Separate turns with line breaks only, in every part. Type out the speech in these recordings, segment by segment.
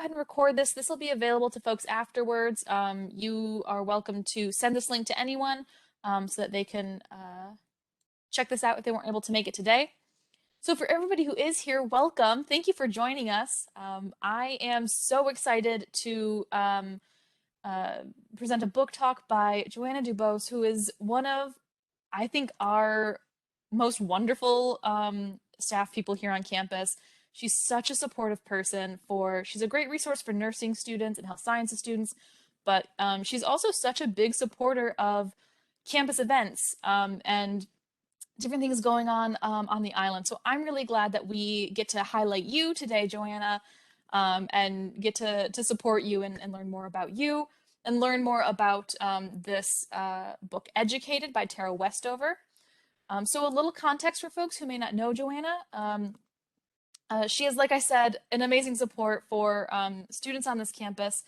ahead and record this. This will be available to folks afterwards. You are welcome to send this link to anyone so that they can check this out if they weren't able to make it today. So for everybody who is here, welcome. Thank you for joining us. I am so excited to present a book talk by Johanna Dubose, who is one of, I think, our most wonderful staff people here on campus. She's such a supportive person she's a great resource for nursing students and health sciences students, but she's also such a big supporter of campus events and different things going on the island. So I'm really glad that we get to highlight you today, Johanna, and get to support you and learn more about you and learn more about this book, Educated by Tara Westover. So a little context for folks who may not know Johanna. She is, like I said, an amazing support for students on this campus.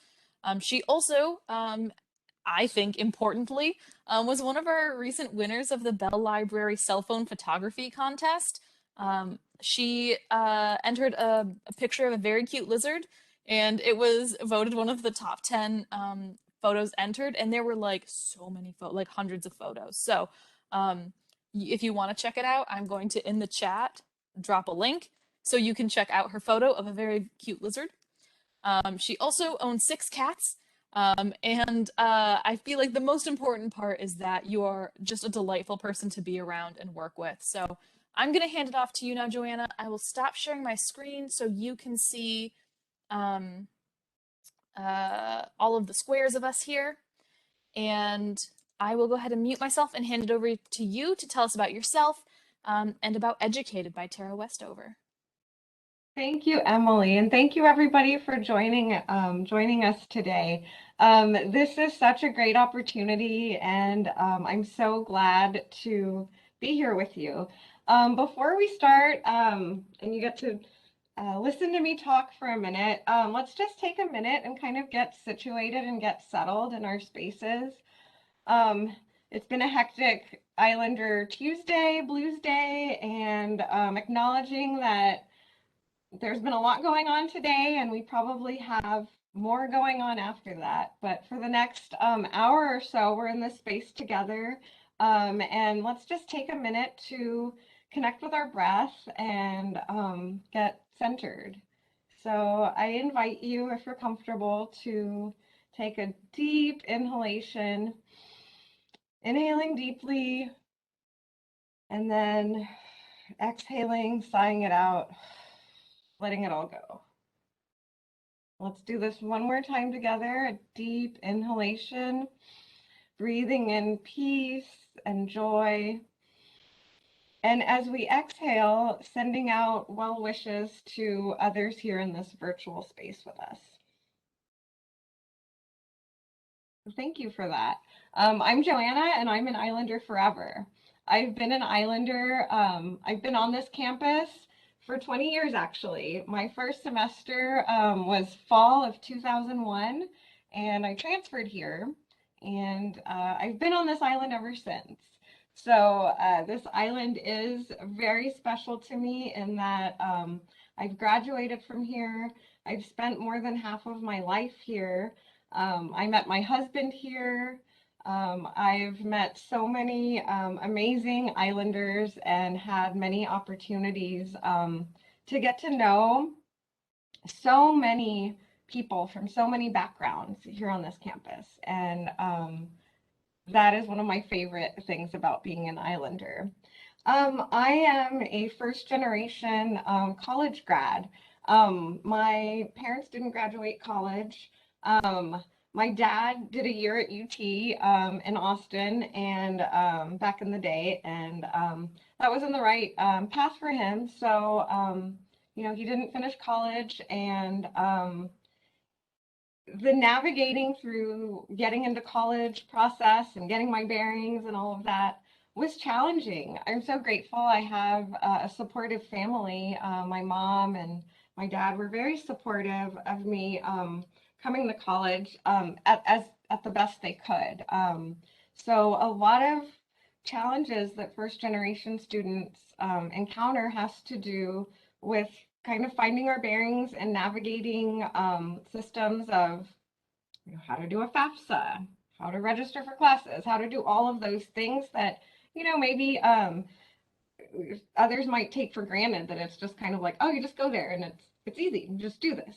She also, I think importantly, was one of our recent winners of the Bell Library cell phone photography contest. She entered a picture of a very cute lizard, and it was voted one of the top 10 photos entered, and there were like so many like hundreds of photos. So if you want to check it out, I'm going to, in the chat, drop a link so you can check out her photo of a very cute lizard. She also owns 6 cats. And I feel like the most important part is that you are just a delightful person to be around and work with. So I'm going to hand it off to you now, Johanna. I will stop sharing my screen so you can see all of the squares of us here. And I will go ahead and mute myself and hand it over to you to tell us about yourself and about Educated by Tara Westover.
Thank you, Emily, and thank you everybody for joining us today. This is such a great opportunity, and I'm so glad to be here with you. Before we start, and you get to listen to me talk for a minute, let's just take a minute and kind of get situated and get settled in our spaces. It's been a hectic Islander Tuesday, Blues Day, and acknowledging that there's been a lot going on today, and we probably have more going on after that. But for the next hour or so, we're in this space together. And let's just take a minute to connect with our breath and get centered. So I invite you, if you're comfortable, to take a deep inhalation, inhaling deeply, and then exhaling, sighing it out, letting it all go. Let's do this one more time together. A deep inhalation, breathing in peace and joy. And as we exhale, sending out well wishes to others here in this virtual space with us. Thank you for that. I'm Johanna, and I'm an Islander forever. I've been an Islander. I've been on this campus for 20 years, actually. My first semester was fall of 2001, and I transferred here, and I've been on this island ever since. So this island is very special to me in that I've graduated from here. I've spent more than half of my life here. I met my husband here. I've met so many amazing Islanders and had many opportunities to get to know so many people from so many backgrounds here on this campus. And that is one of my favorite things about being an Islander. I am a first generation college grad. My parents didn't graduate college. My dad did a year at UT in Austin and back in the day, and that was in the right path for him. So, you know, he didn't finish college, and the navigating through getting into college process and getting my bearings and all of that was challenging. I'm so grateful I have a supportive family. My mom and my dad were very supportive of me coming to college at the best they could. So a lot of challenges that first generation students encounter has to do with kind of finding our bearings and navigating systems of, you know, how to do a FAFSA, how to register for classes, how to do all of those things that, you know, maybe others might take for granted, that it's just kind of like, oh, you just go there and it's easy, you just do this.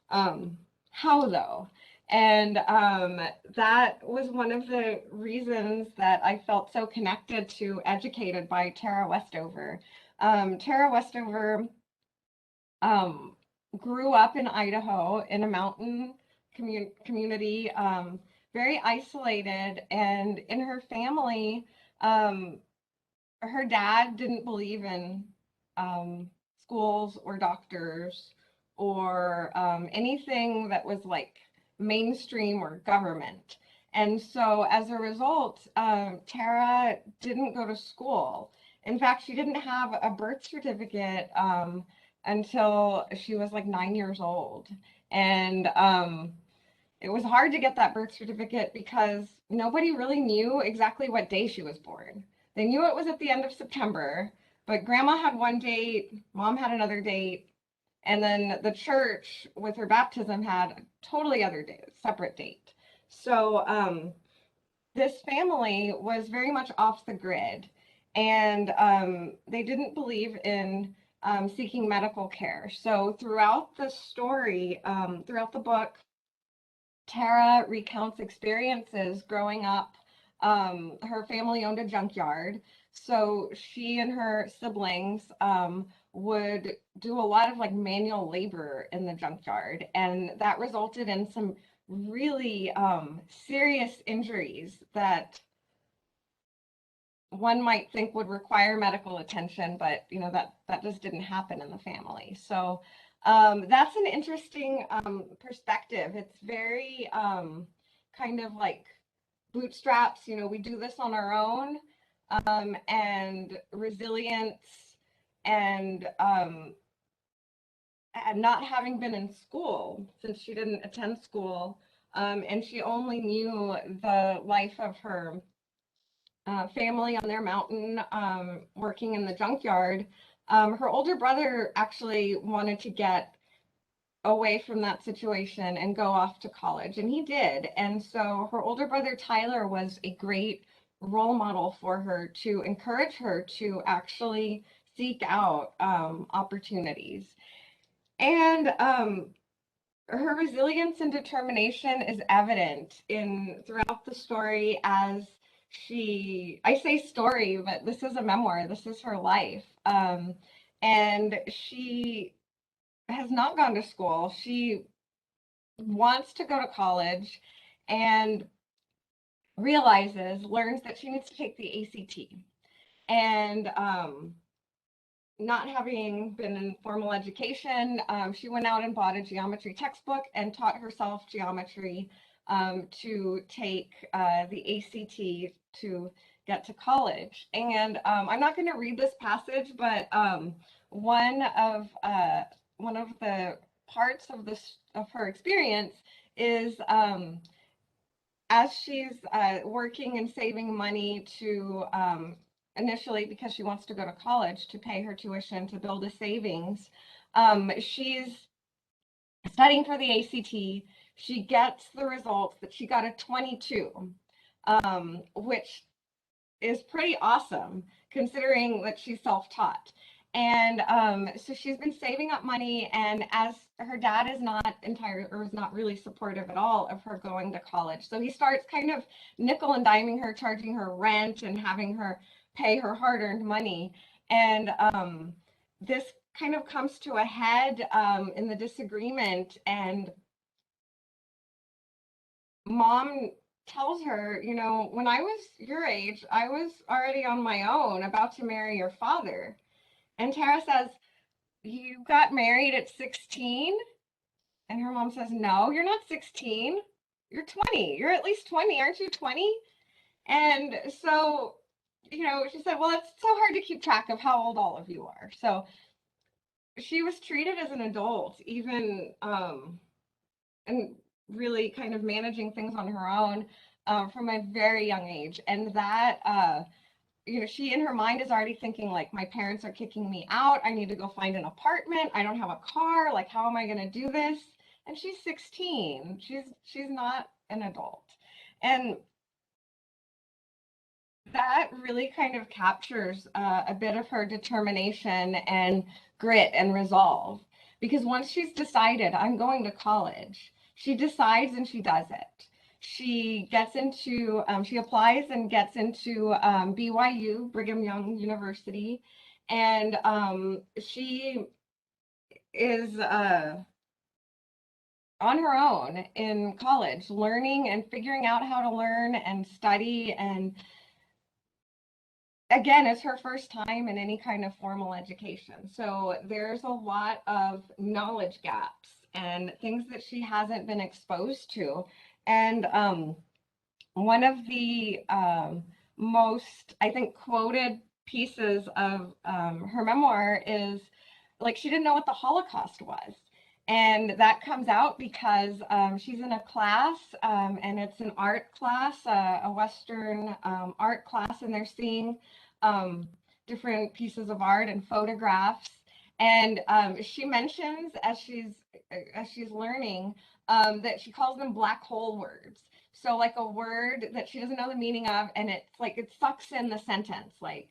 How though? And that was one of the reasons that I felt so connected to Educated by Tara Westover. Tara Westover um, grew up in Idaho in a mountain community, very isolated, and in her family, um, her dad didn't believe in um, schools or doctors or anything that was like mainstream or government. And so as a result, Tara didn't go to school. In fact, she didn't have a birth certificate until she was like 9 years old. And it was hard to get that birth certificate because nobody really knew exactly what day she was born. They knew it was at the end of September, but grandma had one date, mom had another date, and then the church with her baptism had a totally other date, separate date. So this family was very much off the grid, and they didn't believe in seeking medical care. So throughout the story, throughout the book, Tara recounts experiences growing up. Her family owned a junkyard, so she and her siblings would do a lot of like manual labor in the junkyard, and that resulted in some really serious injuries that one might think would require medical attention, but you know that just didn't happen in the family. So that's an interesting perspective. It's very kind of like bootstraps. You know, we do this on our own, and resilience, and not having been in school since she didn't attend school, and she only knew the life of her family on their mountain, working in the junkyard. Her older brother actually wanted to get away from that situation and go off to college, and he did. And so her older brother Tyler was a great role model for her to encourage her to actually seek out opportunities. And her resilience and determination is evident in throughout the story as I say story, but this is a memoir, this is her life. And she has not gone to school. She wants to go to college and learns that she needs to take the ACT. And not having been in formal education, she went out and bought a geometry textbook and taught herself geometry to take the ACT to get to college. And I'm not going to read this passage, but one of the parts of her experience is as she's working and saving money to initially because she wants to go to college to pay her tuition to build a savings. She's studying for the ACT. She gets the results that she got a 22, which is pretty awesome considering that she's self-taught. And so she's been saving up money, and as her dad is not really supportive at all of her going to college, so he starts kind of nickel and diming her, charging her rent and having her pay her hard-earned money. And this kind of comes to a head in the disagreement, and mom tells her, you know, when I was your age, I was already on my own, about to marry your father. And Tara says, you got married at 16? And her mom says, no, you're not 16. You're 20. You're at least 20. Aren't you 20? And so, you know, she said, well, it's so hard to keep track of how old all of you are. So she was treated as an adult, even and really kind of managing things on her own from a very young age. And that she in her mind is already thinking like, my parents are kicking me out. I need to go find an apartment. I don't have a car. Like, how am I going to do this? And she's 16. She's not an adult. And that really kind of captures a bit of her determination and grit and resolve. Because once she's decided, I'm going to college, she decides and she does it. She gets into, she applies and gets into BYU, Brigham Young University. And she is on her own in college, learning and figuring out how to learn and study. And again, it's her first time in any kind of formal education. So there's a lot of knowledge gaps and things that she hasn't been exposed to. And one of the most, I think, quoted pieces of her memoir is like, she didn't know what the Holocaust was. And that comes out because she's in a class, and it's an art class, a Western art class, and they're seeing different pieces of art and photographs. And she mentions as she's learning that she calls them black hole words. So like a word that she doesn't know the meaning of, and it's like it sucks in the sentence. Like,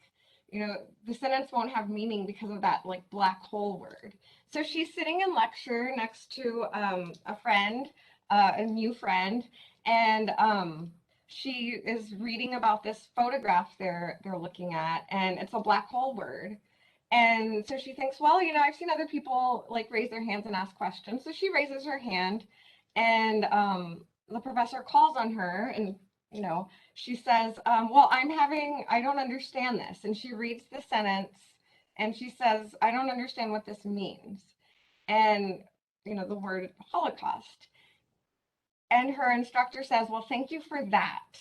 the sentence won't have meaning because of that like black hole word. So she's sitting in lecture next to a friend, a new friend, and she is reading about this photograph they're looking at, and it's a black hole word. And so she thinks, well, I've seen other people like raise their hands and ask questions. So she raises her hand, and the professor calls on her, and she says, well, I don't understand this. And she reads the sentence, and she says, I don't understand what this means. And the word Holocaust. And her instructor says, well, thank you for that,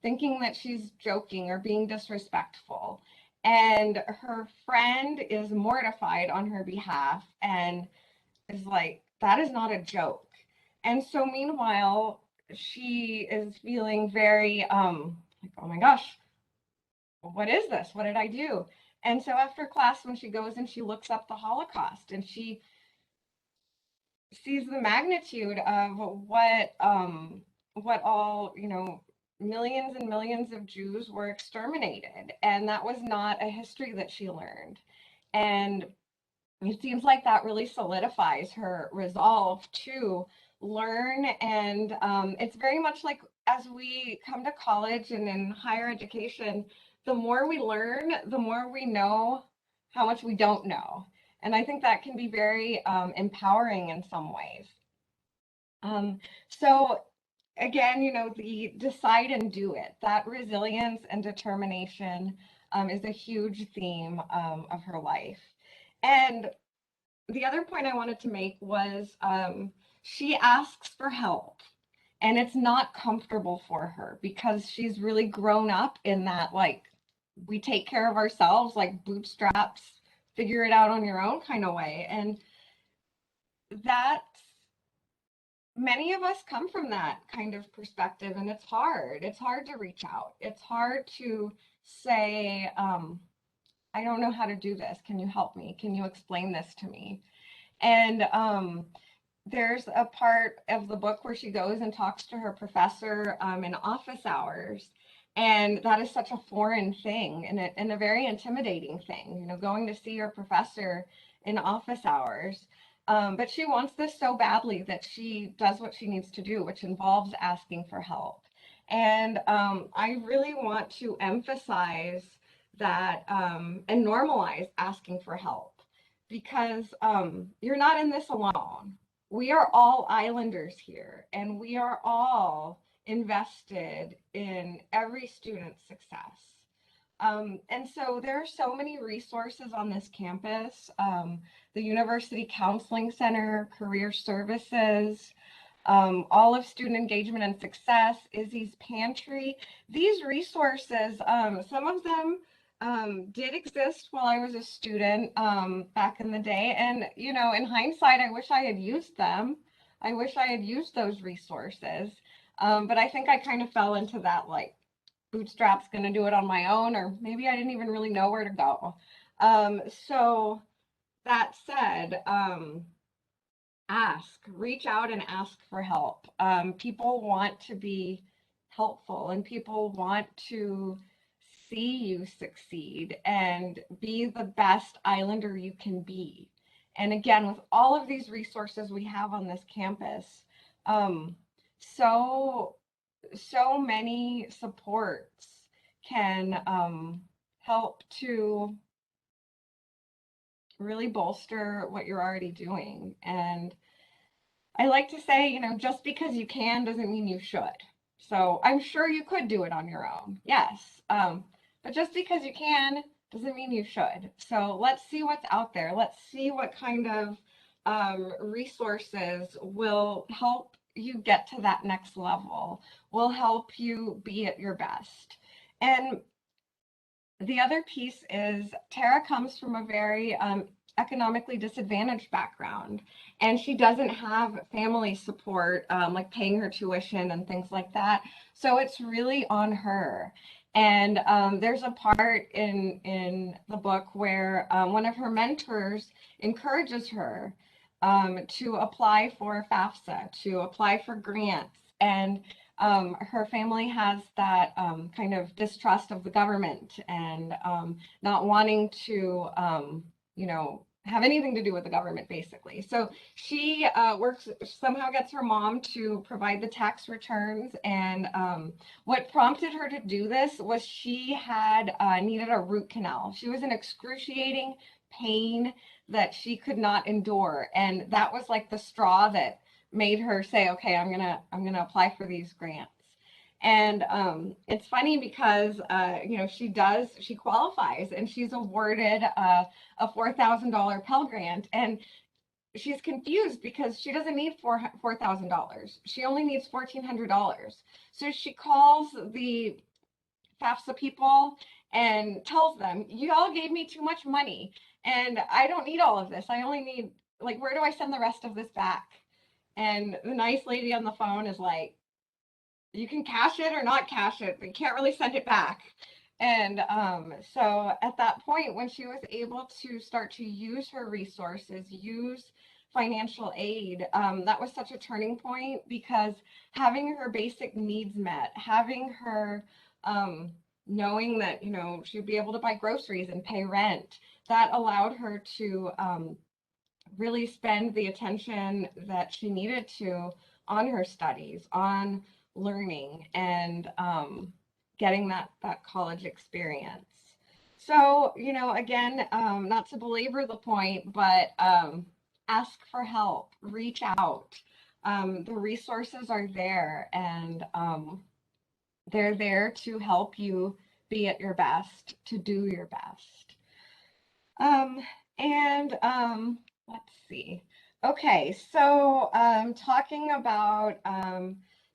thinking that she's joking or being disrespectful. And her friend is mortified on her behalf and is like, that is not a joke. And so meanwhile, she is feeling very like, oh my gosh, what is this? What did I do? And so after class, when she goes and she looks up the Holocaust, and she sees the magnitude of what all, millions and millions of Jews were exterminated, and that was not a history that she learned. And it seems like that really solidifies her resolve to learn. And it's very much like, as we come to college and in higher education, the more we learn, the more we know how much we don't know. And I think that can be very empowering in some ways. So again, the decide and do it, that resilience and determination is a huge theme of her life. And the other point I wanted to make was she asks for help, and it's not comfortable for her because she's really grown up in that, like, we take care of ourselves, like bootstraps, figure it out on your own kind of way. And that many of us come from that kind of perspective, and it's hard. It's hard to reach out. It's hard to say, I don't know how to do this. Can you help me? Can you explain this to me? And there's a part of the book where she goes and talks to her professor in office hours. And that is such a foreign thing, and a very intimidating thing, going to see your professor in office hours. But she wants this so badly that she does what she needs to do, which involves asking for help. And I really want to emphasize that and normalize asking for help, because you're not in this alone. We are all islanders here, and we are all invested in every student's success. And so there are so many resources on this campus. The University Counseling Center, Career Services, all of Student Engagement and Success, Izzy's Pantry. These resources, some of them did exist while I was a student back in the day. And, in hindsight, I wish I had used them. I wish I had used those resources. But I think I kind of fell into that, like, bootstraps, going to do it on my own, or maybe I didn't even really know where to go. So that said, reach out and ask for help. People want to be helpful, and people want to see you succeed and be the best Islander you can be. And again, with all of these resources we have on this campus, um, so so many supports can help to really bolster what you're already doing. And I like to say, just because you can doesn't mean you should. So I'm sure you could do it on your own. Yes. But just because you can doesn't mean you should. So let's see what's out there. Let's see what kind of resources will help you get to that next level, will help you be at your best. And the other piece is Tara comes from a very economically disadvantaged background, and she doesn't have family support, like paying her tuition and things like that. So it's really on her. And there's a part in the book where one of her mentors encourages her to apply for FAFSA, to apply for grants. And her family has that kind of distrust of the government and not wanting to, have anything to do with the government, basically. So she somehow gets her mom to provide the tax returns. And what prompted her to do this was she had needed a root canal. She was in excruciating pain that she could not endure. And that was like the straw that made her say, okay, I'm gonna apply for these grants. And it's funny because she qualifies and she's awarded a $4,000 Pell Grant, and she's confused because she doesn't need $4,000. She only needs $1,400. So she calls the FAFSA people and tells them, you all gave me too much money and I don't need all of this. I only need, like, where do I send the rest of this back? And the nice lady on the phone is like, you can cash it or not cash it, but you can't really send it back. And so at that point, when she was able to start to use her resources, use financial aid, that was such a turning point because having her basic needs met, having her knowing that, she'd be able to buy groceries and pay rent, that allowed her to really spend the attention that she needed to on her studies, on learning, and getting that college experience. So, again, not to belabor the point, but ask for help, reach out. The resources are there, and they're there to help you be at your best, to do your best. Um, and let's see. Okay, so talking about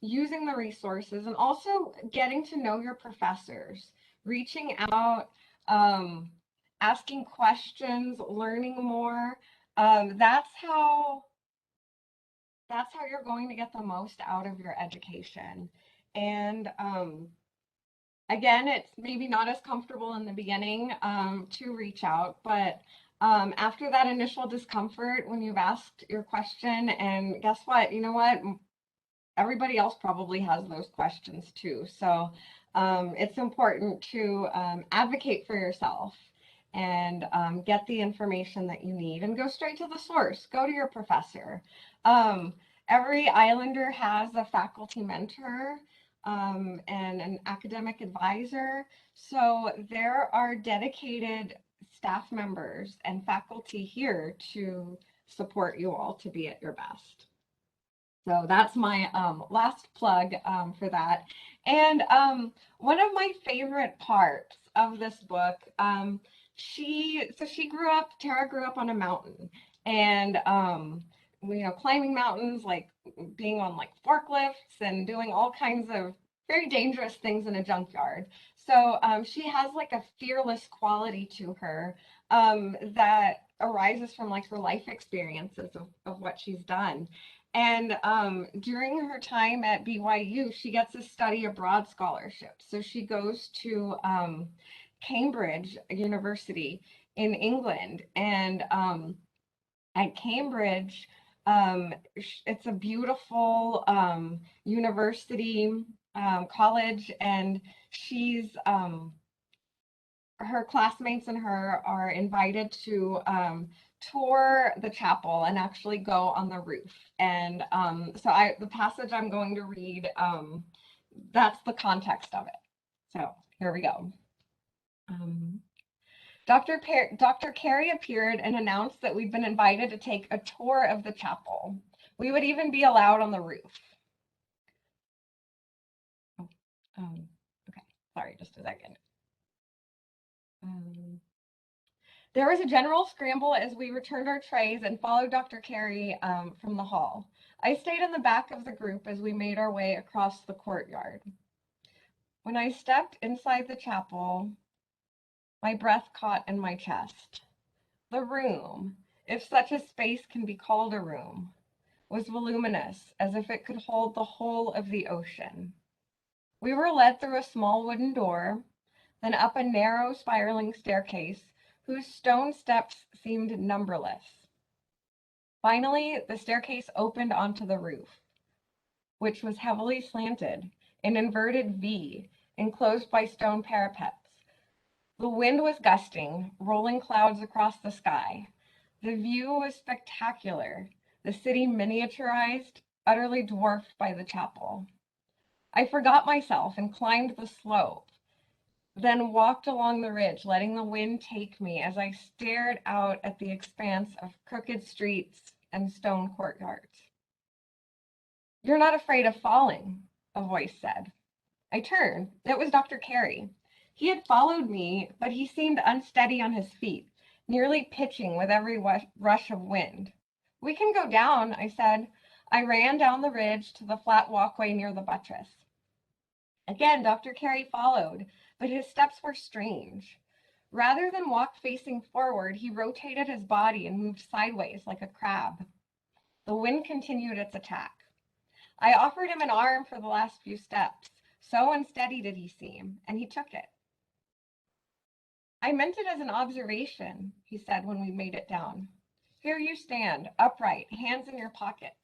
using the resources and also getting to know your professors, reaching out, um, asking questions, learning more. That's how you're going to get the most out of your education. And again, it's maybe not as comfortable in the beginning to reach out, but after that initial discomfort, when you've asked your question, and guess what? You know what? Everybody else probably has those questions too. So it's important to advocate for yourself and get the information that you need and go straight to the source. Go to your professor. Um, every Islander has a faculty mentor and an academic advisor. So there are dedicated staff members and faculty here to support you all to be at your best. So that's my last plug for that. And one of my favorite parts of this book, Tara grew up on a mountain, and climbing mountains, like being on like forklifts and doing all kinds of very dangerous things in a junkyard. So she has like a fearless quality to her that arises from like her life experiences of what she's done. And during her time at BYU, she gets a study abroad scholarship. So she goes to Cambridge University in England. And at Cambridge, it's a beautiful university, college, and she's her classmates and her are invited to tour the chapel and actually go on the roof. And the passage I'm going to read, that's the context of it. So here we go. Um, Dr. Carey appeared and announced that we'd been invited to take a tour of the chapel. We would even be allowed on the roof. Oh, okay, sorry, just a second. There was a general scramble as we returned our trays and followed Dr. Carey from the hall. I stayed in the back of the group as we made our way across the courtyard. When I stepped inside the chapel, my breath caught in my chest. The room, if such a space can be called a room, was voluminous, as if it could hold the whole of the ocean. We were led through a small wooden door, then up a narrow spiraling staircase whose stone steps seemed numberless. Finally, the staircase opened onto the roof, which was heavily slanted, an inverted V, enclosed by stone parapets. The wind was gusting, rolling clouds across the sky. The view was spectacular, the city miniaturized, utterly dwarfed by the chapel. I forgot myself and climbed the slope, then walked along the ridge, letting the wind take me as I stared out at the expanse of crooked streets and stone courtyards. "You're not afraid of falling," a voice said. I turned. It was Dr. Carey. He had followed me, but he seemed unsteady on his feet, nearly pitching with every rush of wind. "We can go down," I said. I ran down the ridge to the flat walkway near the buttress. Again, Dr. Carey followed, but his steps were strange. Rather than walk facing forward, he rotated his body and moved sideways like a crab. The wind continued its attack. I offered him an arm for the last few steps. So unsteady did he seem, and he took it. "I meant it as an observation," he said when we made it down. "Here you stand, upright, hands in your pockets."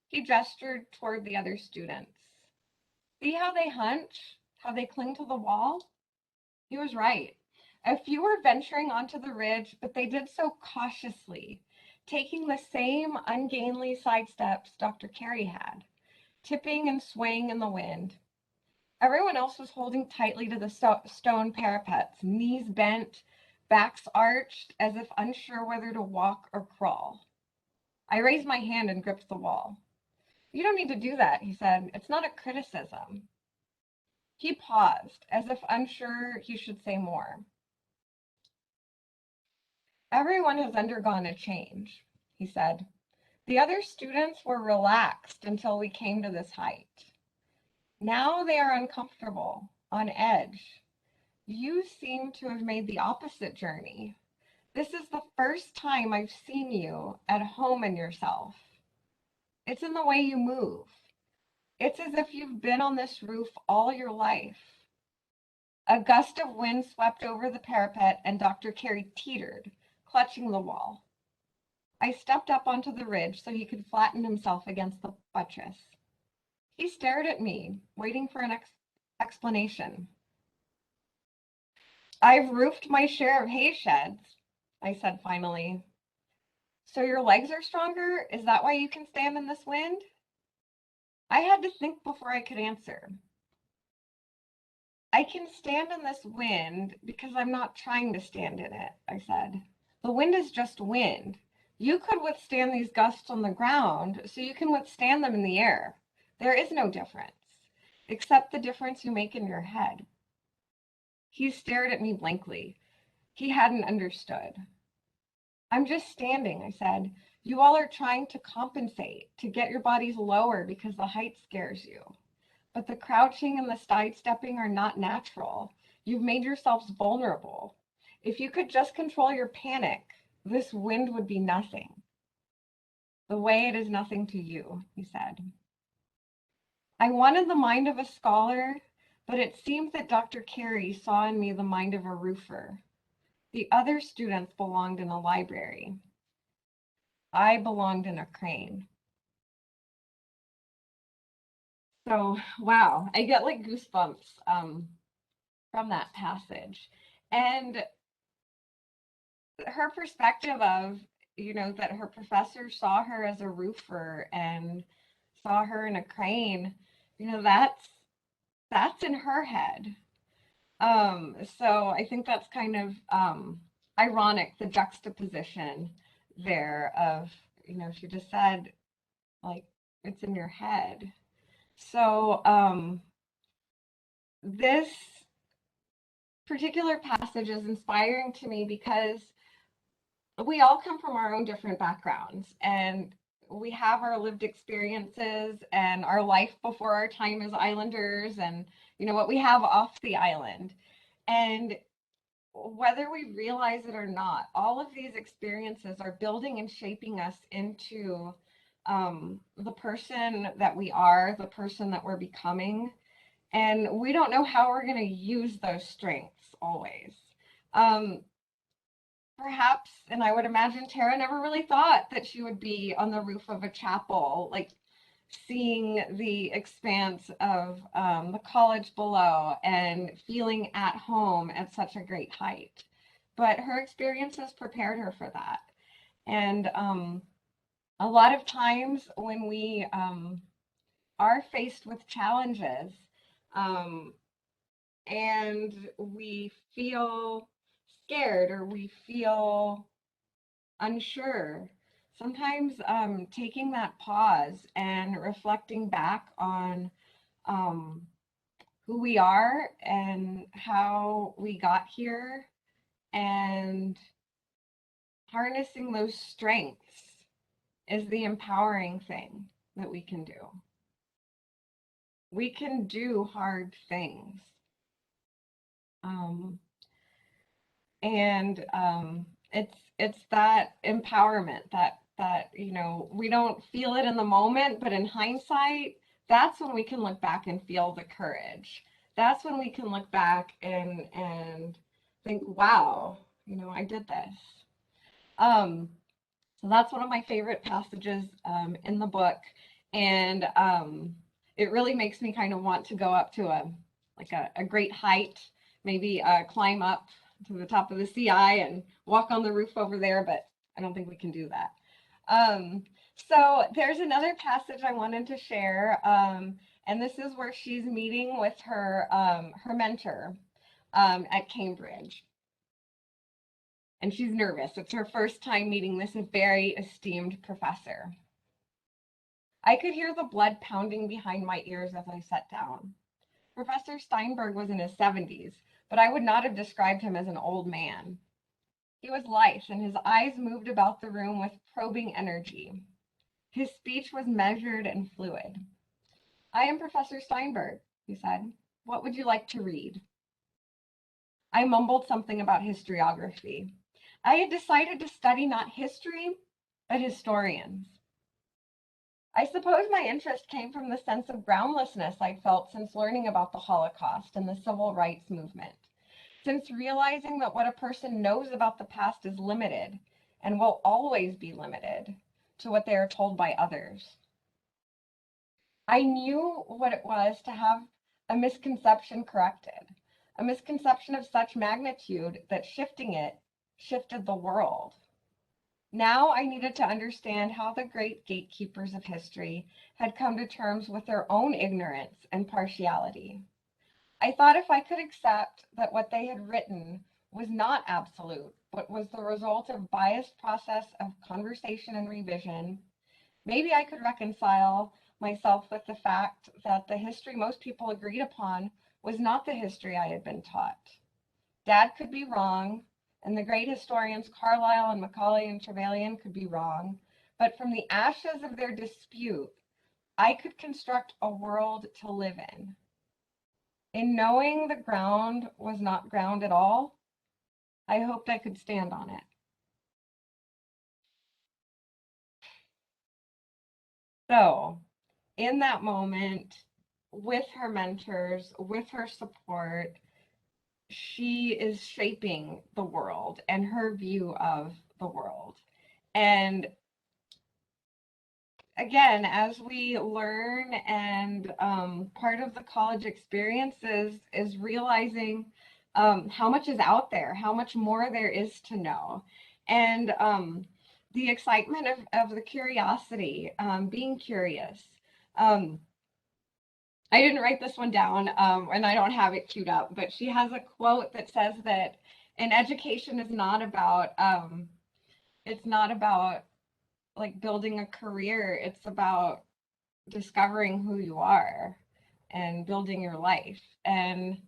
He gestured toward the other students. "See how they hunch, how they cling to the wall?" He was right. A few were venturing onto the ridge, but they did so cautiously, taking the same ungainly side steps Dr. Carey had, tipping and swaying in the wind. Everyone else was holding tightly to the stone parapets, knees bent, backs arched, as if unsure whether to walk or crawl. I raised my hand and gripped the wall. "You don't need to do that," he said. "It's not a criticism." He paused, as if unsure he should say more. "Everyone has undergone a change," he said. "The other students were relaxed until we came to this height. Now they are uncomfortable, on edge. You seem to have made the opposite journey. This is the first time I've seen you at home in yourself. It's in the way you move. It's as if you've been on this roof all your life." A gust of wind swept over the parapet and Dr. Carey teetered, clutching the wall. I stepped up onto the ridge so he could flatten himself against the buttress. He stared at me, waiting for an explanation. "I've roofed my share of hay sheds," I said finally. "So your legs are stronger? Is that why you can stand in this wind?" I had to think before I could answer. "I can stand in this wind because I'm not trying to stand in it," I said. "The wind is just wind. You could withstand these gusts on the ground, so you can withstand them in the air. There is no difference, except the difference you make in your head." He stared at me blankly. He hadn't understood. "I'm just standing," I said. "You all are trying to compensate, to get your bodies lower because the height scares you. But the crouching and the sidestepping are not natural. You've made yourselves vulnerable. If you could just control your panic, this wind would be nothing." The way it is nothing to you, he said. I wanted the mind of a scholar, but it seemed that Dr. Carey saw in me the mind of a roofer. The other students belonged in a library. I belonged in a crane. So, wow, I get like goosebumps from that passage. And her perspective of, that her professor saw her as a roofer and saw her in a crane, that's in her head. So I think that's kind of ironic, the juxtaposition there of, she just said, like, it's in your head. So this particular passage is inspiring to me because we all come from our own different backgrounds, and we have our lived experiences and our life before our time as islanders, and what we have off the island. And whether we realize it or not, all of these experiences are building and shaping us into the person that we are, the person that we're becoming. And we don't know how we're going to use those strengths always. Um, Perhaps, and I would imagine Tara never really thought that she would be on the roof of a chapel, like seeing the expanse of the college below and feeling at home at such a great height. But her experiences prepared her for that. And a lot of times when we are faced with challenges, um, and we feel scared or we feel unsure, sometimes taking that pause and reflecting back on um, who we are and how we got here and harnessing those strengths is the empowering thing that we can do. We can do hard things. Um, and it's that empowerment that we don't feel it in the moment, but in hindsight, that's when we can look back and feel the courage. That's when we can look back and think, wow, I did this. um so that's one of my favorite passages in the book. And it really makes me kind of want to go up to a great height, maybe climb up to the top of the CI and walk on the roof over there, but I don't think we can do that. So there's another passage I wanted to share, and this is where she's meeting with her mentor at Cambridge. And she's nervous. It's her first time meeting this very esteemed professor. I could hear the blood pounding behind my ears as I sat down. Professor Steinberg was in his 70s, but I would not have described him as an old man. He was lithe, and his eyes moved about the room with probing energy. His speech was measured and fluid. I am Professor Steinberg, he said. What would you like to read? I mumbled something about historiography. I had decided to study not history, but historians. I suppose my interest came from the sense of groundlessness I'd felt since learning about the Holocaust and the civil rights movement, since realizing that what a person knows about the past is limited and will always be limited to what they are told by others. I knew what it was to have a misconception corrected, a misconception of such magnitude that shifting it shifted the world. Now I needed to understand how the great gatekeepers of history had come to terms with their own ignorance and partiality. I thought if I could accept that what they had written was not absolute, but was the result of biased process of conversation and revision, maybe I could reconcile myself with the fact that the history most people agreed upon was not the history I had been taught. Dad could be wrong, and the great historians Carlyle and Macaulay and Trevelyan could be wrong, but from the ashes of their dispute, I could construct a world to live in. In knowing the ground was not ground at all, I hoped I could stand on it. So in that moment, with her mentors, with her support, she is shaping the world and her view of the world. And again, as we learn, and part of the college experience is realizing how much is out there, how much more there is to know, and the excitement of the curiosity, being curious. Um, I didn't write this one down, and I don't have it queued up, but she has a quote that says that an education is not about it's not about like building a career. It's about discovering who you are and building your life. And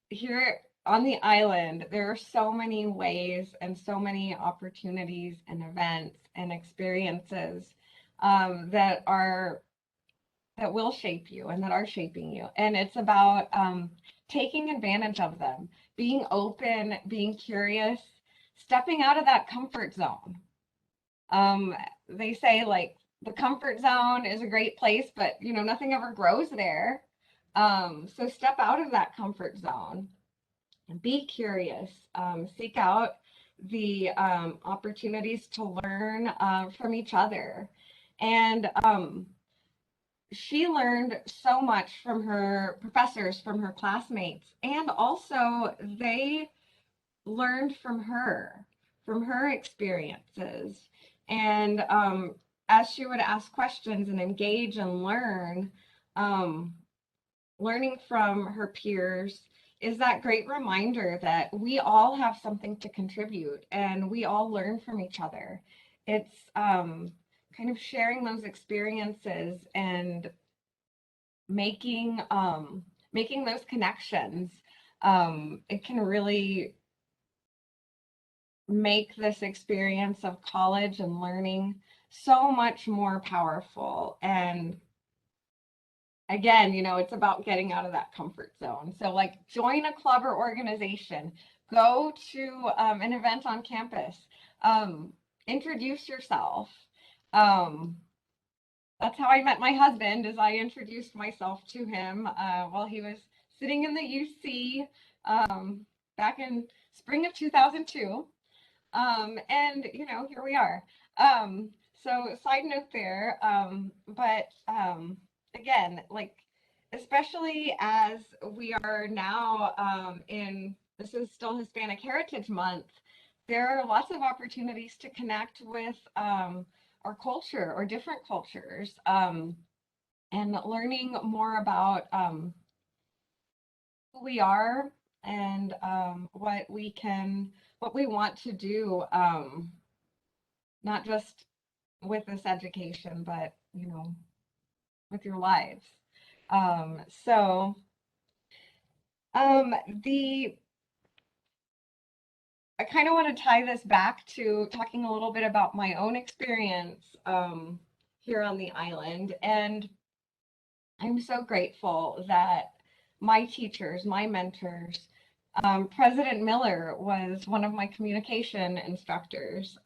here on the island, there are so many ways and so many opportunities and events and experiences that are that will shape you and that are shaping you. And it's about taking advantage of them, being open, being curious, stepping out of that comfort zone. Um, they say like the comfort zone is a great place, but you know, nothing ever grows there. So step out of that comfort zone and be curious. Seek out the opportunities to learn from each other. And she learned so much from her professors, from her classmates, and also they learned from her experiences. And as she would ask questions and engage and learn, um, learning from her peers is that great reminder that we all have something to contribute and we all learn from each other. It's kind of sharing those experiences and making those connections. It can really make this experience of college and learning so much more powerful. And again, you know, it's about getting out of that comfort zone. So, like, join a club or organization, go to an event on campus, um, introduce yourself. Um, that's how I met my husband, is I introduced myself to him while he was sitting in the UC back in spring of 2002. And you know, here we are. So side note there, but again, like especially as we are now in this is still Hispanic Heritage Month, there are lots of opportunities to connect with our culture or different cultures, and learning more about who we are and what we want to do, not just with this education, but you know, with your lives. So the I kind of want to tie this back to talking a little bit about my own experience here on the island. And I'm so grateful that my teachers, my mentors, President Miller was one of my communication instructors,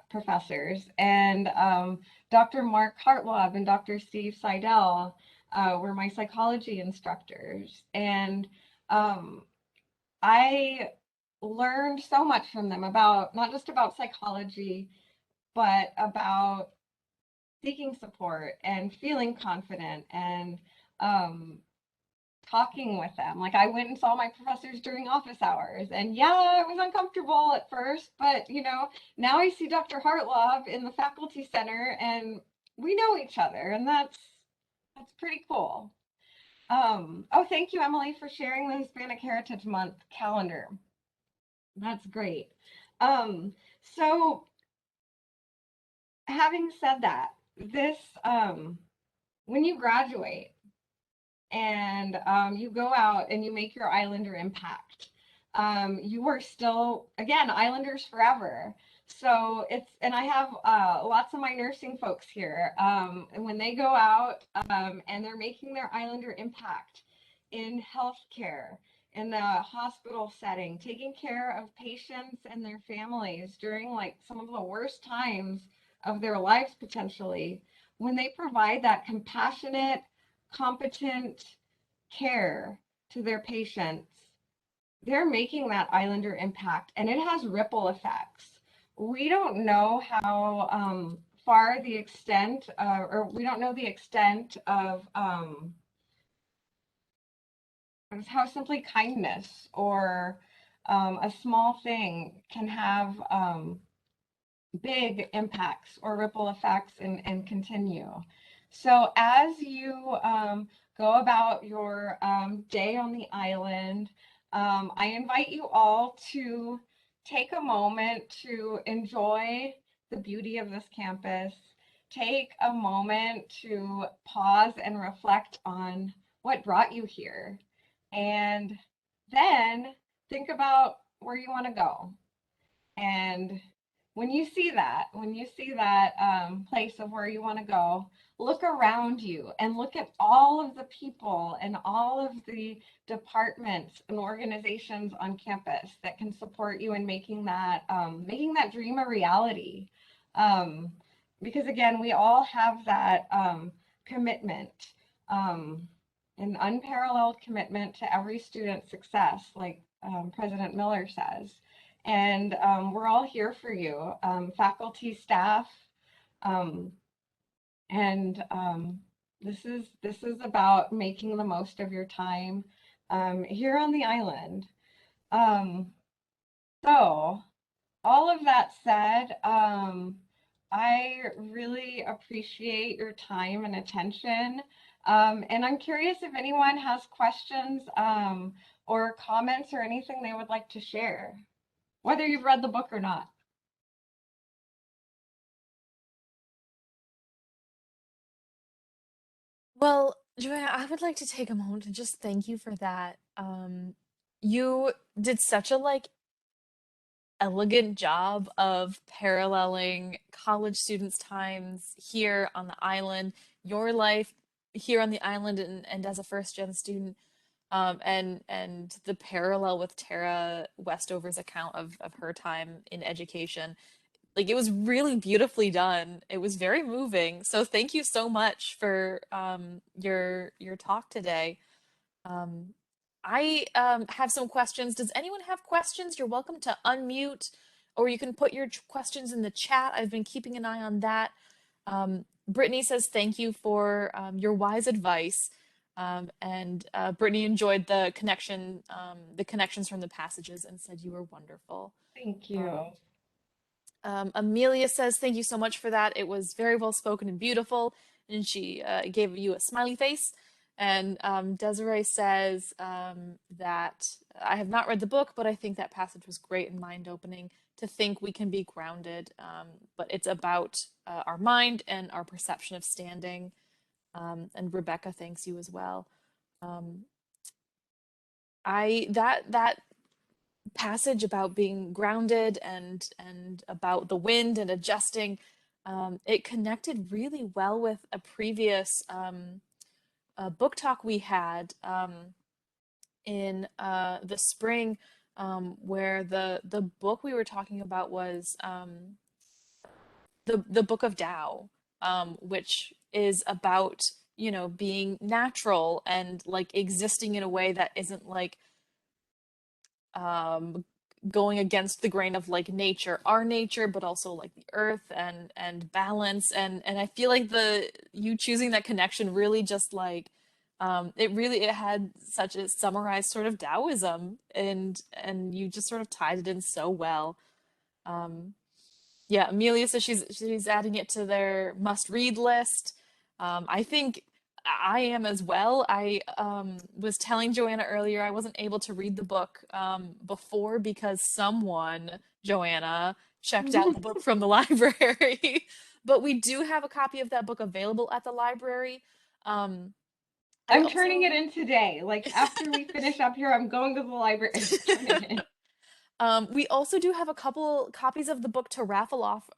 professors, and Dr. Mark Hartlob and Dr. Steve Seidel were my psychology instructors. And I learned so much from them about not just about psychology, but about seeking support and feeling confident and um, talking with them. Like I went and saw my professors during office hours, and yeah, it was uncomfortable at first, but you know, now I see Dr. Hartlov in the faculty center, and we know each other, and that's pretty cool. Oh, thank you, Emily, for sharing the Hispanic Heritage Month calendar. That's great. Um, so having said that, this when you graduate and you go out and you make your Islander impact, you are still, again, Islanders forever. So it's, and I have lots of my nursing folks here, and when they go out and they're making their Islander impact in healthcare, in the hospital setting, taking care of patients and their families during like some of the worst times of their lives potentially, when they provide that compassionate, competent care to their patients, they're making that islander impact, and it has ripple effects. We don't know how far the extent, or we don't know the extent of how simply kindness or a small thing can have big impacts or ripple effects and continue. So as you go about your day on the island, I invite you all to take a moment to enjoy the beauty of this campus. Take a moment to pause and reflect on what brought you here. And then think about where you want to go. And when you see that place of where you want to go, look around you and look at all of the people and all of the departments and organizations on campus that can support you in making that dream a reality. Um, because again, we all have that commitment, um, an unparalleled commitment to every student's success, like President Miller says. And we're all here for you, faculty, staff, um, and this is about making the most of your time here on the island. Um, so, all of that said, I really appreciate your time and attention. And I'm curious if anyone has questions or comments or anything they would like to share, whether you've read the book or not.
Well, Joanna, I would like to take a moment to just thank you for that. You did such a like elegant job of paralleling college students' times here on the island, your life here on the island and as a first gen student, and the parallel with Tara Westover's account of her time in education. Like it was really beautifully done. It was very moving. So thank you so much for your talk today. Um, I have some questions. Does anyone have questions? You're welcome to unmute, or you can put your questions in the chat. I've been keeping an eye on that. Brittany says thank you for your wise advice. And Brittany enjoyed the connections from the passages and said you were wonderful.
Thank
Um,
you.
Amelia says, thank you so much for that. It was very well spoken and beautiful. And she gave you a smiley face. And Desiree says that I have not read the book, but I think that passage was great and mind opening to think we can be grounded. But it's about our mind and our perception of standing. And Rebecca thanks you as well. Um, that passage about being grounded and about the wind and adjusting, it connected really well with a previous book talk we had in the spring, where the book we were talking about was the Book of Dao, which is about, you know, being natural and like existing in a way that isn't like um going against the grain of like nature, our nature, but also like the earth and balance. And I feel like the you choosing that connection really just like it had such a summarized sort of Taoism, and you just sort of tied it in so well. um yeah, Amelia says she's adding it to their must read list. I think I am as well. I was telling Joanna earlier I wasn't able to read the book before because someone, Joanna, checked out the book from the library. But we do have a copy of that book available at the library. Um, I
I'm turning it
also
in today. Like after we finish up here, I'm going to the library and turn it in.
We also do have a couple copies of the book to raffle off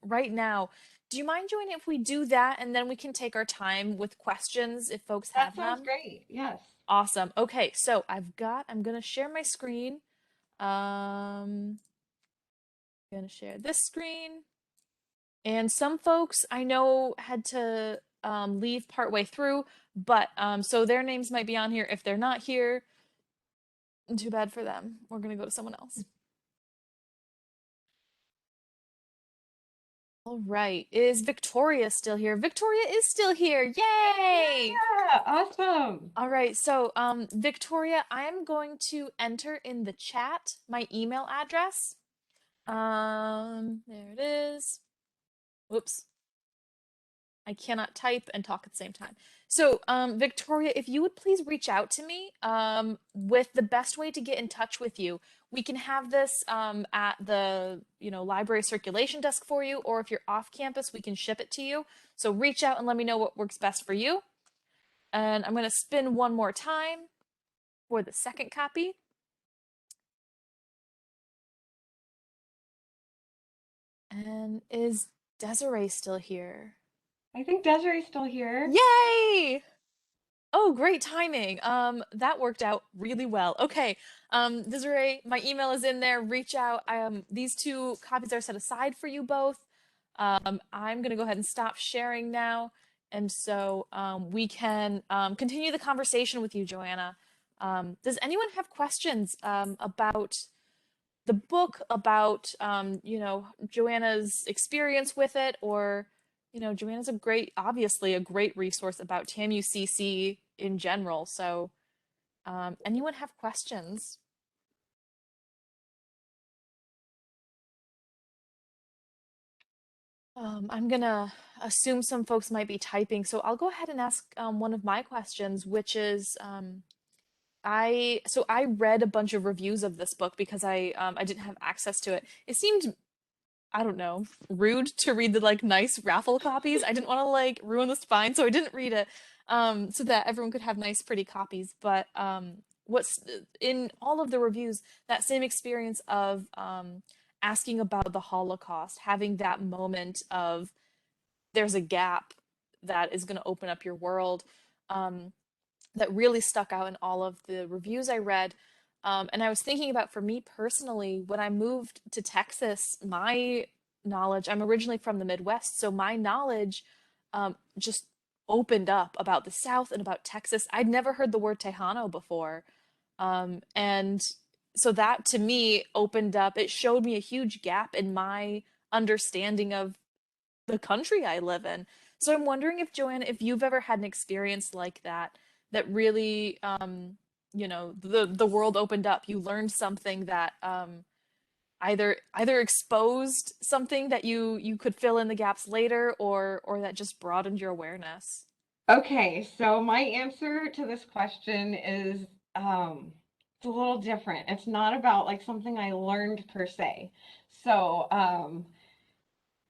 right now. Do you mind, Joanna, if we do that and then we can take our time with questions if folks
That
have
sounds
them?
great. Yes.
Awesome. Okay, so I'm gonna share my screen. I'm gonna share this screen. And some folks I know had to leave partway through, but so their names might be on here. If they're not here, too bad for them. We're gonna go to someone else. All right. Is Victoria still here? Victoria is still here. Yay!
Yeah, awesome.
All right. So, Victoria, I'm going to enter in the chat my email address. There it is. Whoops. I cannot type and talk at the same time. So, Victoria, if you would please reach out to me with the best way to get in touch with you. We can have this at the, library circulation desk for you, or if you're off campus, we can ship it to you. So reach out and let me know what works best for you. And I'm going to spin one more time for the second copy. And is Desiree still here?
I think Desiree's still here.
Yay! Oh, great timing. That worked out really well. Okay. Desiree, my email is in there. Reach out. These two copies are set aside for you both. I'm gonna go ahead and stop sharing now, and so we can continue the conversation with you, Joanna. Does anyone have questions about the book, about Joanna's experience with it, or Joanna's obviously a great resource about TAMUCC in general. So anyone have questions? I'm gonna assume some folks might be typing, so I'll go ahead and ask one of my questions, which is I read a bunch of reviews of this book because I didn't have access to it. It seemed, I don't know, rude to read the like nice raffle copies. I didn't want to like ruin the spine, so I didn't read it so that everyone could have nice pretty copies. But what's in all of the reviews, that same experience of asking about the Holocaust, having that moment of there's a gap that is going to open up your world. That really stuck out in all of the reviews I read. And I was thinking about, for me personally, when I moved to Texas, my knowledge, I'm originally from the Midwest, so my knowledge just opened up about the South and about Texas. I'd never heard the word Tejano before. And so that to me opened up, it showed me a huge gap in my understanding of the country I live in. So I'm wondering if Joanna, if you've ever had an experience like that, that really, the world opened up. You learned something that either exposed something that you could fill in the gaps later, or that just broadened your awareness.
Okay, so my answer to this question is it's a little different. It's not about like something I learned per se. So,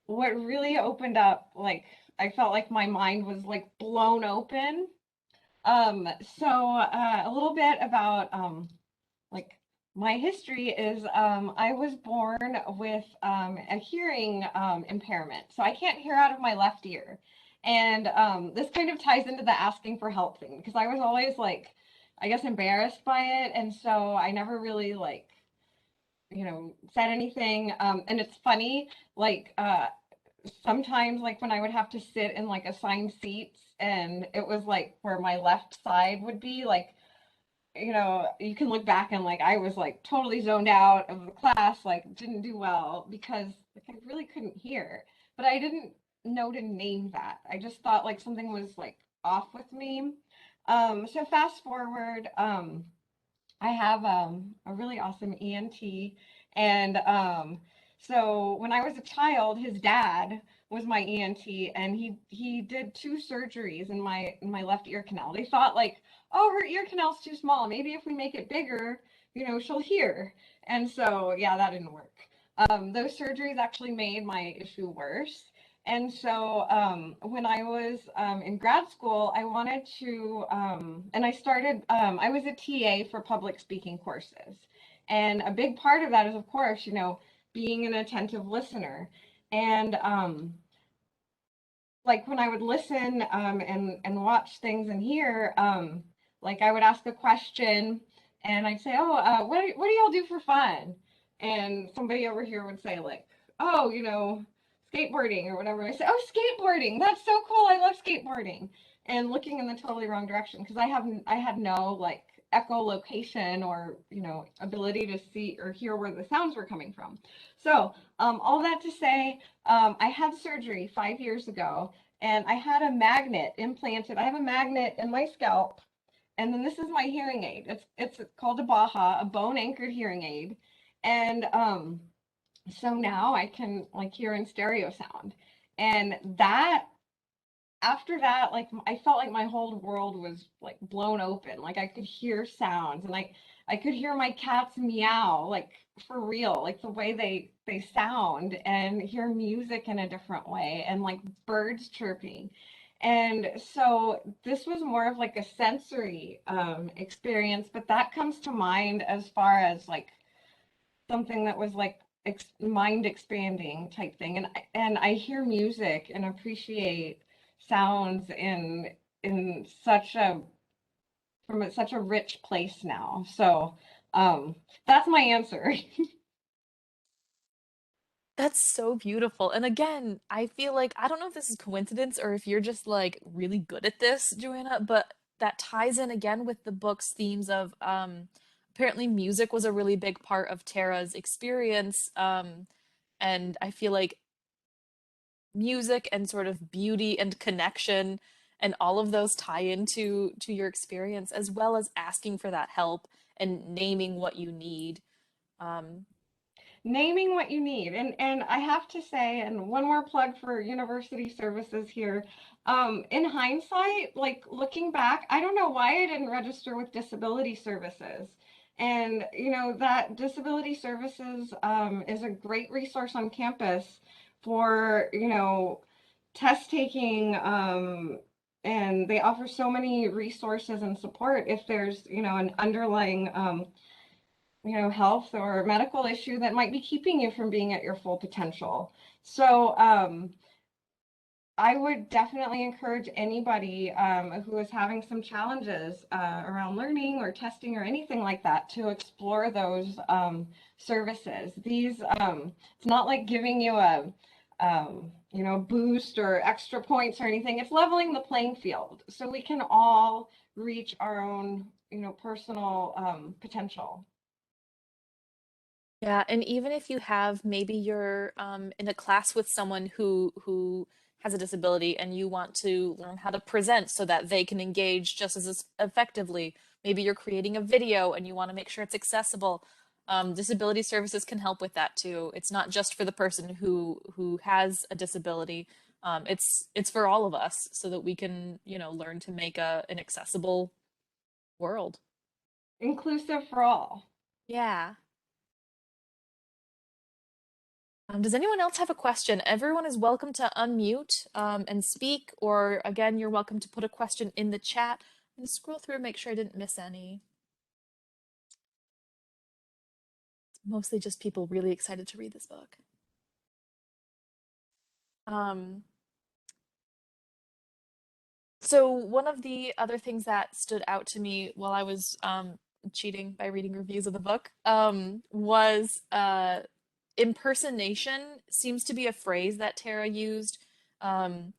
what really opened up, like I felt like my mind was like blown open. A little bit about like my history is I was born with a hearing impairment, so I can't hear out of my left ear. And this kind of ties into the asking for help thing because I was always like, I guess, embarrassed by it, and so I never really like, said anything. And it's funny, like sometimes like when I would have to sit in like assigned seats, and it was like where my left side would be like, you can look back and like I was like totally zoned out of the class, like didn't do well because like I really couldn't hear. But I didn't know to name that. I just thought like something was like off with me. So fast forward, I have a really awesome ENT, and so when I was a child, his dad was my ENT, and he did two surgeries in my left ear canal. They thought like, oh, her ear canal's too small. Maybe if we make it bigger, she'll hear. And so yeah, that didn't work. Those surgeries actually made my issue worse. And so when I was in grad school, I wanted to, and I started, I was a TA for public speaking courses. And a big part of that is, of course, being an attentive listener. And like when I would listen and watch things and hear, like I would ask a question and I'd say, oh, what do y'all do for fun? And somebody over here would say like, oh, skateboarding or whatever. I say, oh, skateboarding, that's so cool. I love skateboarding. And looking in the totally wrong direction because I had no like echolocation or ability to see or hear where the sounds were coming from. So all that to say, I had surgery 5 years ago, and I had a magnet implanted. I have a magnet in my scalp, and then this is my hearing aid. It's called a Baja, a bone anchored hearing aid, and so now I can like hear in stereo sound. And that after that, like I felt like my whole world was like blown open. Like I could hear sounds, and I could hear my cats meow, like for real, like the way they sound, and hear music in a different way, and like birds chirping. And so this was more of like a sensory experience, but that comes to mind as far as like something that was like mind expanding type thing. And I hear music and appreciate sounds in such a from such a rich place now. So that's my answer.
That's so beautiful. And again, I feel like I don't know if this is coincidence or if you're just like really good at this, Joanna, but that ties in again with the book's themes of apparently music was a really big part of Tara's experience. And I feel like music and sort of beauty and connection and all of those tie into your experience as well as asking for that help and naming what you need. Um,
Naming what you need. And I have to say, and one more plug for university services here. In hindsight, like looking back, I don't know why I didn't register with disability services. And that disability services is a great resource on campus for test taking, and they offer so many resources and support if there's an underlying health or medical issue that might be keeping you from being at your full potential. So I would definitely encourage anybody who is having some challenges around learning or testing or anything like that to explore those services. It's not like giving you a boost or extra points or anything. It's leveling the playing field so we can all reach our own personal potential.
Yeah, and even if you have maybe you're in a class with someone who has a disability and you want to learn how to present so that they can engage just as effectively. Maybe you're creating a video and you want to make sure it's accessible. Disability services can help with that too. It's not just for the person who has a disability. It's for all of us so that we can, learn to make an accessible world.
Inclusive for all.
Yeah. Does anyone else have a question? Everyone is welcome to unmute and speak, or again, you're welcome to put a question in the chat and scroll through and make sure I didn't miss any. It's mostly just people really excited to read this book. Um, so one of the other things that stood out to me while I was cheating by reading reviews of the book was impersonation seems to be a phrase that Tara used. Um,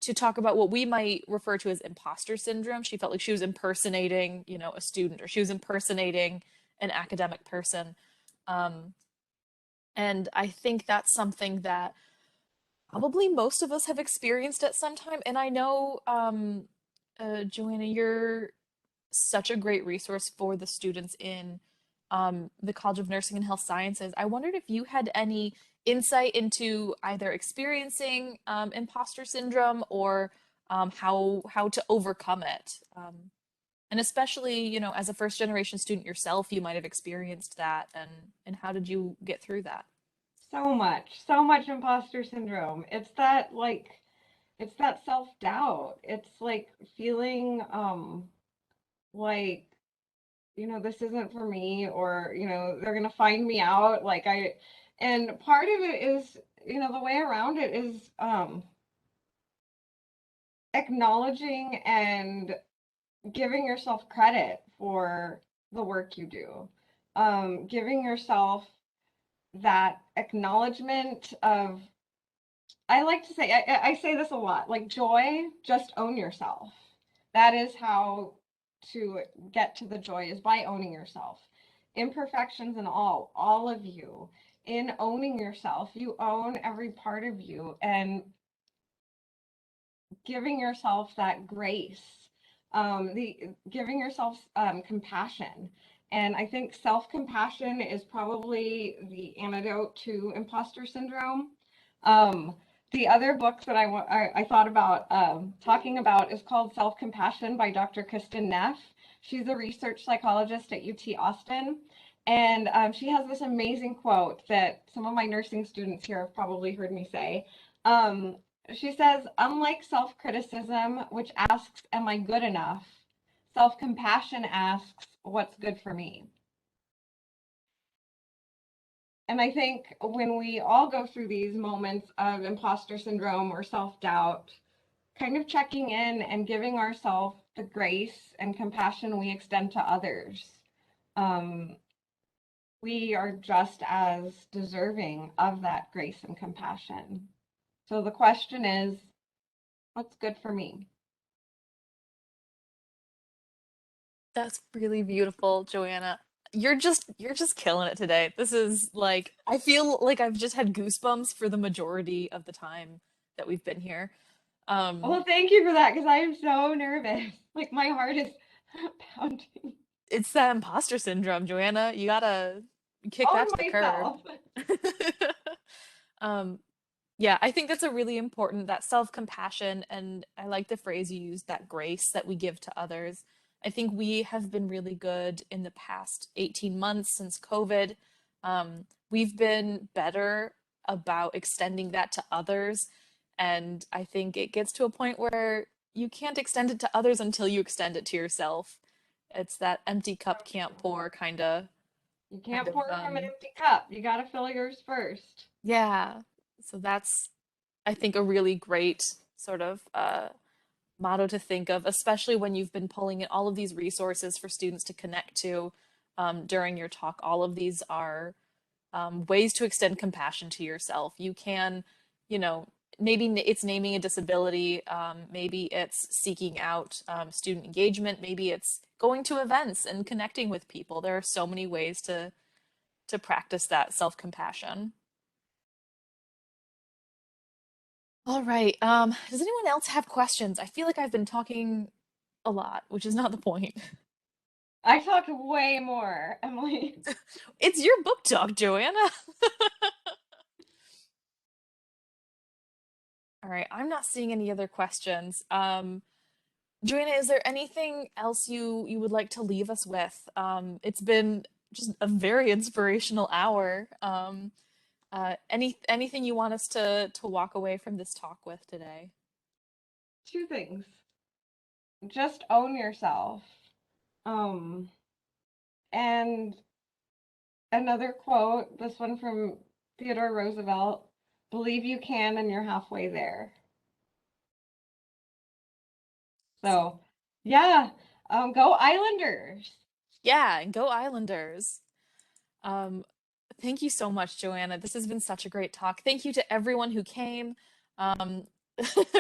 to talk about what we might refer to as imposter syndrome. She felt like she was impersonating, a student or she was impersonating an academic person. Um, and I think that's something that probably most of us have experienced at some time. And I know, Joanna, you're such a great resource for the students in the College of Nursing and Health Sciences. I wondered if you had any insight into either experiencing imposter syndrome or how to overcome it. And especially, as a first generation student yourself, you might have experienced that, and how did you get through that?
So much imposter syndrome. It's that self-doubt. It's like feeling like, this isn't for me, or, they're gonna find me out. And part of it is, the way around it is acknowledging and giving yourself credit for the work you do. Giving yourself that acknowledgement of I like to say, I say this a lot, like joy, just own yourself. That is how to get to the joy, is by owning yourself. Imperfections and all of you. In owning yourself, you own every part of you, and giving yourself that grace, the giving yourself compassion. And I think self-compassion is probably the antidote to imposter syndrome. Um, the other book that I thought about talking about is called Self-Compassion by Dr. Kristen Neff. She's a research psychologist at UT Austin. And she has this amazing quote that some of my nursing students here have probably heard me say. Um, she says, unlike self criticism, which asks, am I good enough? Self compassion asks, what's good for me? And I think when we all go through these moments of imposter syndrome or self doubt, kind of checking in and giving ourselves the grace and compassion we extend to others, um, we are just as deserving of that grace and compassion. So the question is, what's good for me?
That's really beautiful, Joanna. You're just killing it today. This is like I feel like I've just had goosebumps for the majority of the time that we've been here. Um,
Well, thank you for that because I am so nervous. Like my heart is pounding.
it's that imposter syndrome, Joanna. You gotta kick
Own
that to the curb.
myself.
Um, yeah, I think that's a really important, that self-compassion, and I like the phrase you used, that grace that we give to others. I think we have been really good in the past 18 months since COVID. We've been better about extending that to others, and I think it gets to a point where you can't extend it to others until you extend it to yourself. It's that empty cup can't pour
You
kind
can't
of
pour from an empty cup. You got to fill yours first.
yeah. So that's, I think, a really great sort of motto to think of, especially when you've been pulling in all of these resources for students to connect to during your talk. All of these are ways to extend compassion to yourself. You can, you know, maybe it's naming a disability, maybe it's seeking out student engagement, maybe it's going to events and connecting with people. There are so many ways to practice that self-compassion. All right. Does anyone else have questions? I feel like I've been talking a lot, which is not the point.
I talked way more, Emily.
It's your book talk, Joanna. All right, I'm not seeing any other questions. Joanna, is there anything else you would like to leave us with? It's been just a very inspirational hour. Anything you want us to walk away from this talk with today?
Two things. Just own yourself. Um, and another quote, this one from Theodore Roosevelt, believe you can and you're halfway there. So, yeah, go Islanders.
Yeah, and go Islanders. Um, Thank you so much, Joanna. This has been such a great talk. Thank you to everyone who came. Um,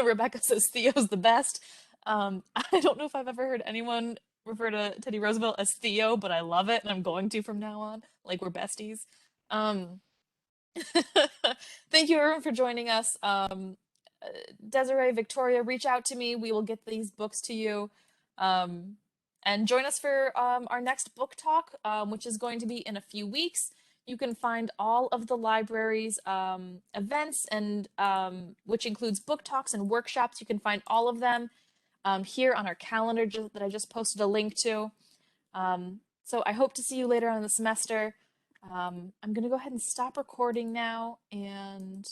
Rebecca says Theo's the best. I don't know if I've ever heard anyone refer to Teddy Roosevelt as Theo, but I love it, and I'm going to from now on. Like we're besties. Um, Thank you, everyone, for joining us. Desiree, Victoria, reach out to me. We will get these books to you. Um, and join us for our next book talk, which is going to be in a few weeks. You can find all of the library's events, and which includes book talks and workshops. You can find all of them here on our calendar that I just posted a link to. So I hope to see you later on in the semester. I'm going to go ahead and stop recording now, and